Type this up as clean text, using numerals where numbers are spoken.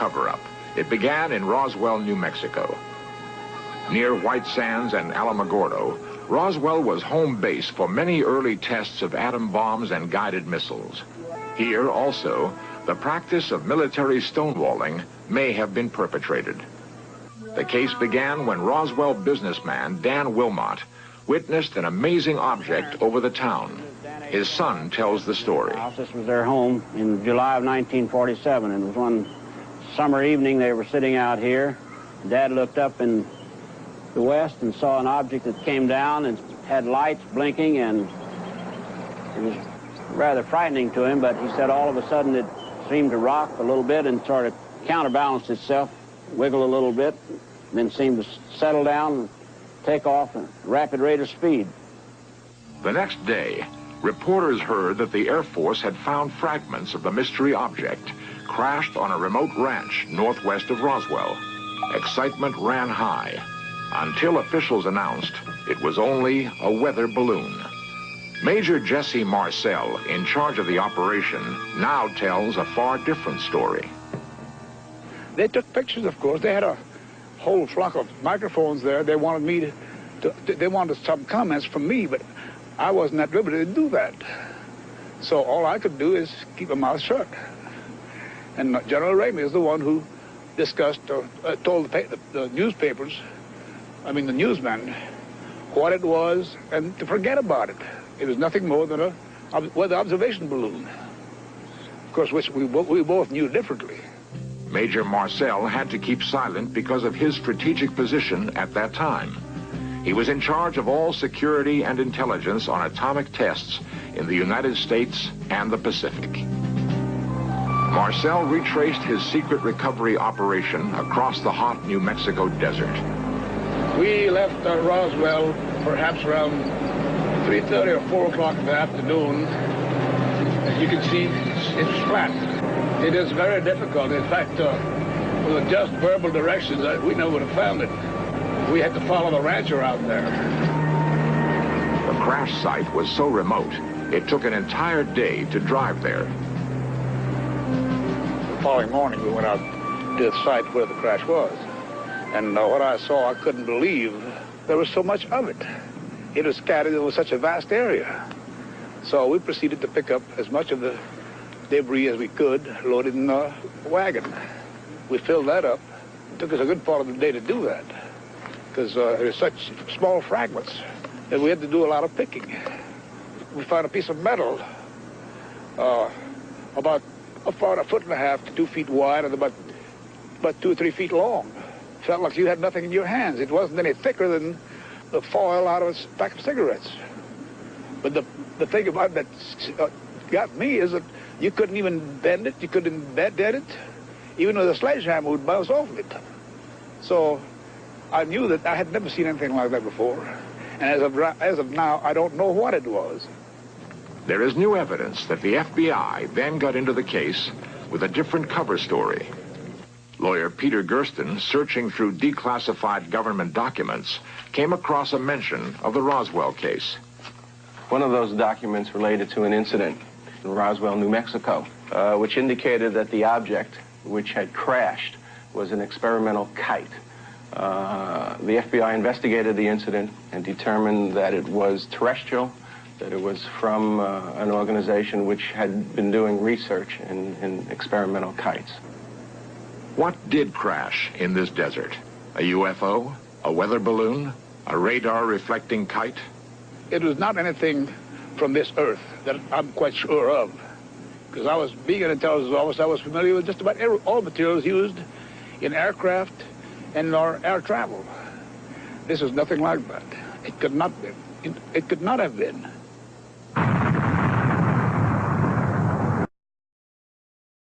cover-up. It began in Roswell, New Mexico. Near White Sands and Alamogordo, Roswell was home base for many early tests of atom bombs and guided missiles. Here, also, the practice of military stonewalling may have been perpetrated. The case began when Roswell businessman Dan Wilmot witnessed an amazing object over the town. His son tells the story. This was their home in July of 1947, and it was one summer evening. They were sitting out here. Dad looked up in the west and saw an object that came down and had lights blinking, and it was rather frightening to him, but he said all of a sudden it seemed to rock a little bit and sort of counterbalance itself, wiggle a little bit, then seemed to settle down and take off at a rapid rate of speed. The next day, reporters heard that the Air Force had found fragments of the mystery object crashed on a remote ranch northwest of Roswell. Excitement ran high until officials announced it was only a weather balloon. Major Jesse Marcel, in charge of the operation, now tells a far different story. They took pictures, of course. They had a whole flock of microphones there. They wanted me they wanted some comments from me, but I wasn't at liberty to do that. So all I could do is keep my mouth shut. And General Ramey is the one who discussed or told the newspapers, I mean the newsmen, what it was and to forget about it. It was nothing more than a weather observation balloon, of course, which we both knew differently. Major Marcel had to keep silent because of his strategic position at that time. He was in charge of all security and intelligence on atomic tests in the United States and the Pacific. Marcel retraced his secret recovery operation across the hot New Mexico desert. We left Roswell perhaps around 3:30 or 4 o'clock in the afternoon. As you can see, it's flat. It is very difficult. In fact, with just verbal directions, we never would have found it. We had to follow the rancher out there. The crash site was so remote, it took an entire day to drive there. The following morning, we went out to the site where the crash was. And what I saw, I couldn't believe there was so much of it. It was scattered over such a vast area. So we proceeded to pick up as much of the debris as we could, loaded in a wagon. We filled that up. It took us a good part of the day to do that, because there were such small fragments that we had to do a lot of picking. We found a piece of metal about a 1.5 to 2 feet wide and about 2 or 3 feet long. Felt like you had nothing in your hands. It wasn't any thicker than the foil out of a pack of cigarettes. But the thing about that got me is that you couldn't even bend it, you couldn't dead it. Even with a sledgehammer would bounce off of it. So I knew that I had never seen anything like that before. And as of now, I don't know what it was. There is new evidence that the FBI then got into the case with a different cover story. Lawyer Peter Gersten, searching through declassified government documents, came across a mention of the Roswell case. One of those documents related to an incident in Roswell, New Mexico, which indicated that the object which had crashed was an experimental kite. The FBI investigated the incident and determined that it was terrestrial, that it was from an organization which had been doing research in experimental kites. What did crash in this desert? A UFO? A weather balloon? A radar-reflecting kite? It was not anything from this earth that I'm quite sure of, because being an intelligence officer, I was familiar with just about all materials used in aircraft and in our air travel. This is nothing like that. It could not have been.